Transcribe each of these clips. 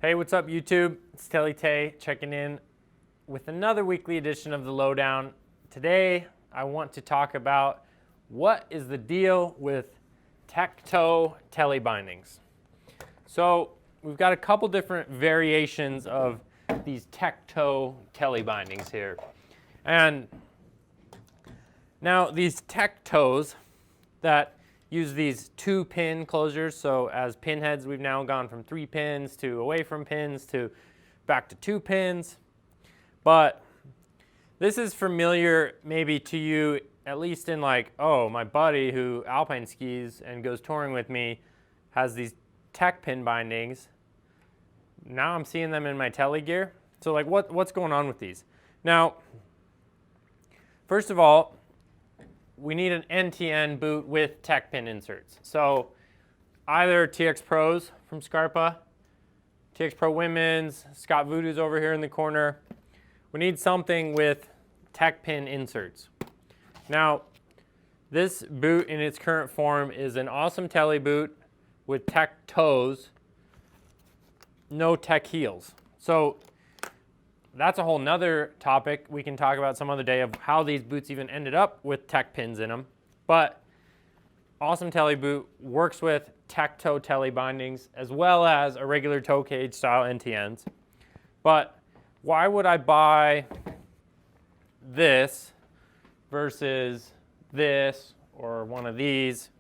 Hey, what's up YouTube? It's Tele Tay checking in with another weekly edition of the Lowdown. Today, I want to talk about what is the deal with Tech Toe Tele Bindings. So, we've got a couple different variations of these Tech Toe Tele Bindings here. And now these Tech Toes that use these 2-pin closures. So as pin heads, we've now gone from 3 pins to away from pins to back to 2 pins. But this is familiar maybe to you, at least in like, oh, my buddy who alpine skis and goes touring with me has these tech pin bindings. Now I'm seeing them in my tele gear. So like what's going on with these? Now, first of all, we need an NTN boot with tech pin inserts. So either TX Pros from Scarpa, TX Pro Women's, Scott Voodoo's over here in the corner. We need something with tech pin inserts. Now, this boot in its current form is an awesome tele boot with tech toes, no tech heels. So that's a whole nother topic we can talk about some other day of how these boots even ended up with tech pins in them. But awesome tele boot works with Tech Toe Tele Bindings as well as a regular toe cage style NTNs. But why would I buy this versus this or one of these?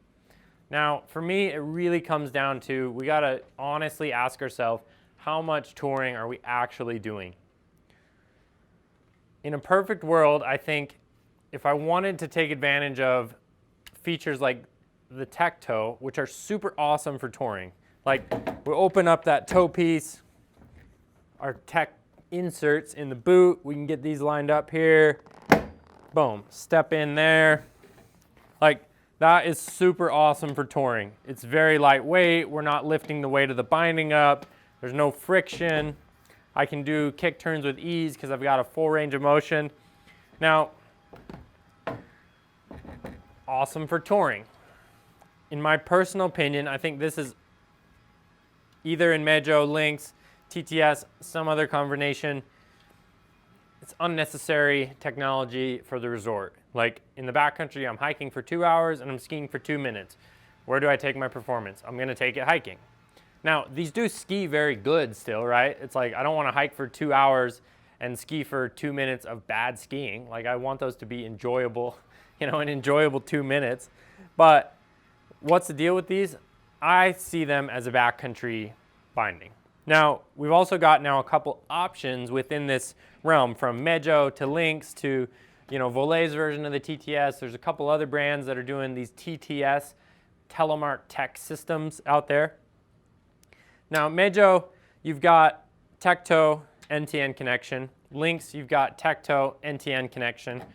Now, for me, it really comes down to we gotta honestly ask ourselves, how much touring are we actually doing? In a perfect world, I think if I wanted to take advantage of features like the Tech Toe, which are super awesome for touring, like we'll open up that toe piece, our tech inserts in the boot, we can get these lined up here, boom, step in there. Like that is super awesome for touring. It's very lightweight, we're not lifting the weight of the binding up, there's no friction. I can do kick turns with ease because I've got a full range of motion. Now, awesome for touring. In my personal opinion, I think this is either in Mejo, Lynx, TTS, some other combination. It's unnecessary technology for the resort. Like in the backcountry, I'm hiking for 2 hours and I'm skiing for 2 minutes. Where do I take my performance? I'm gonna take it hiking. Now, these do ski very good still, right? It's like, I don't want to hike for 2 hours and ski for 2 minutes of bad skiing. Like, I want those to be enjoyable, an enjoyable 2 minutes. But what's the deal with these? I see them as a backcountry binding. Now, we've also got now a couple options within this realm, from Mejo to Lynx to, Volet's version of the TTS. There's a couple other brands that are doing these TTS, Telemark Tech systems out there. Now, Mejo, you've got Tech Toe NTN connection. Lynx, you've got Tech Toe NTN connection. A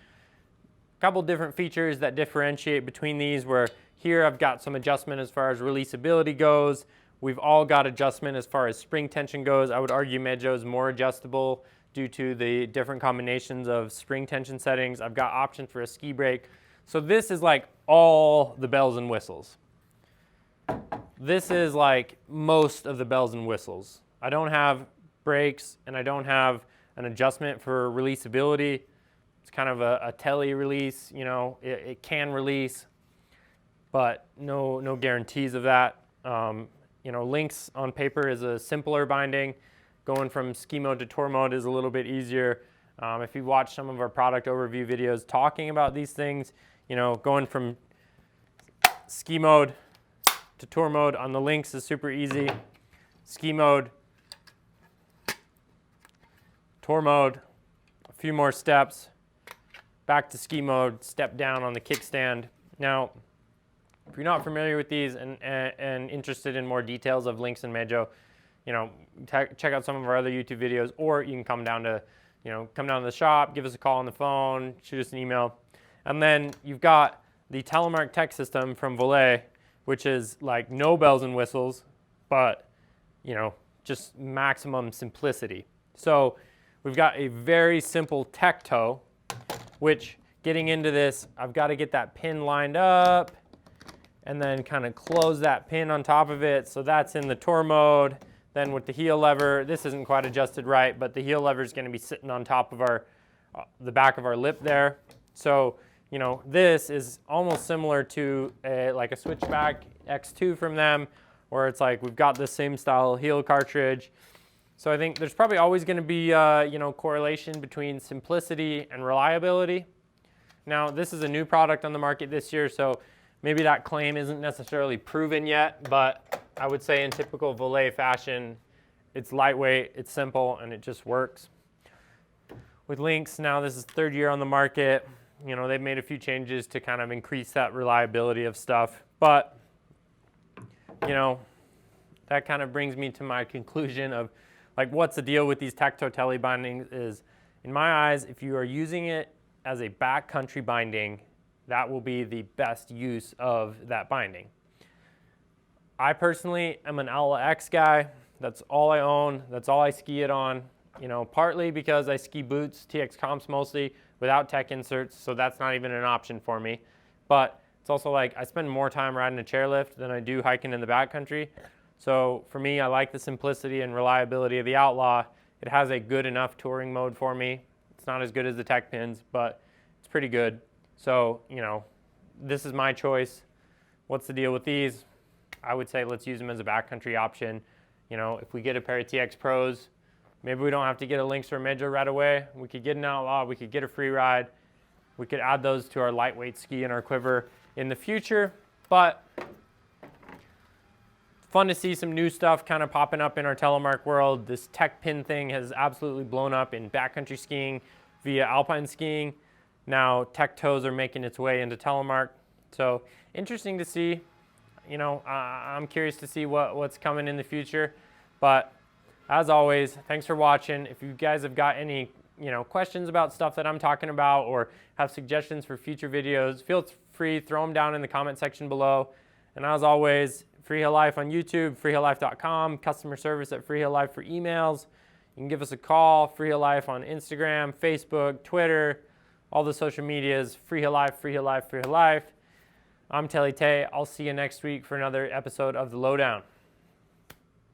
couple different features that differentiate between these, where here I've got some adjustment as far as releasability goes. We've all got adjustment as far as spring tension goes. I would argue Mejo is more adjustable due to the different combinations of spring tension settings. I've got option for a ski brake. So this is like all the bells and whistles. This is like most of the bells and whistles. I don't have brakes and I don't have an adjustment for releasability. It's kind of a tele release, it can release, but no guarantees of that. Lynx on paper is a simpler binding. Going from ski mode to tour mode is a little bit easier. If you watch some of our product overview videos talking about these things, going from ski mode to tour mode on the Lynx is super easy. Ski mode, tour mode, a few more steps, back to ski mode, step down on the kickstand. Now, if you're not familiar with these and interested in more details of Lynx and Mejo, check out some of our other YouTube videos, or you can come down to the shop, give us a call on the phone, shoot us an email. And then you've got the Telemark Tech system from Volet, which is like no bells and whistles, but just maximum simplicity. So we've got a very simple Tech Toe, which getting into this, I've got to get that pin lined up and then kind of close that pin on top of it. So that's in the tour mode. Then with the heel lever, this isn't quite adjusted right, but the heel lever is going to be sitting on top of our the back of our lip there. So, you know, this is almost similar to like a Switchback X2 from them, where it's like we've got the same style heel cartridge. So I think there's probably always going to be you know, correlation between simplicity and reliability. Now, this is a new product on the market this year, so maybe that claim isn't necessarily proven yet, but I would say in typical Volet fashion, it's lightweight, it's simple, and it just works. With Lynx, now this is third year on the market. You know, they've made a few changes to kind of increase that reliability of stuff, but you know, that kind of brings me to my conclusion of like, what's the deal with these Tech Toe Tele Bindings is, in my eyes, if you are using it as a backcountry binding, that will be the best use of that binding. I personally am an Outlaw X guy. That's all I own. That's all I ski it on. You know, partly because I ski boots, TX comps mostly, without tech inserts, so that's not even an option for me. But it's also like I spend more time riding a chairlift than I do hiking in the backcountry. So for me, I like the simplicity and reliability of the Outlaw. It has a good enough touring mode for me. It's not as good as the Tech Pins, but it's pretty good. So, you know, this is my choice. What's the deal with these? I would say let's use them as a backcountry option. You know, if we get a pair of TX Pros, maybe we don't have to get a Lynx or a Medjo right away. We could get an Outlaw, we could get a Free Ride. We could add those to our lightweight ski and our quiver in the future. But fun to see some new stuff kind of popping up in our Telemark world. This Tech Pin thing has absolutely blown up in backcountry skiing via alpine skiing. Now Tech Toes are making its way into Telemark. So interesting to see. You know, I'm curious to see what's coming in the future. But as always, thanks for watching. If you guys have got any, you know, questions about stuff that I'm talking about or have suggestions for future videos, feel free, throw them down in the comment section below. And as always, Freeheel Life on YouTube, freeheellife.com, customer service at Freeheel Life for emails. You can give us a call, Freeheel Life on Instagram, Facebook, Twitter, all the social medias, Freeheel Life, Freeheel Life, Freeheel Life. I'm Tele Tay. I'll see you next week for another episode of The Lowdown.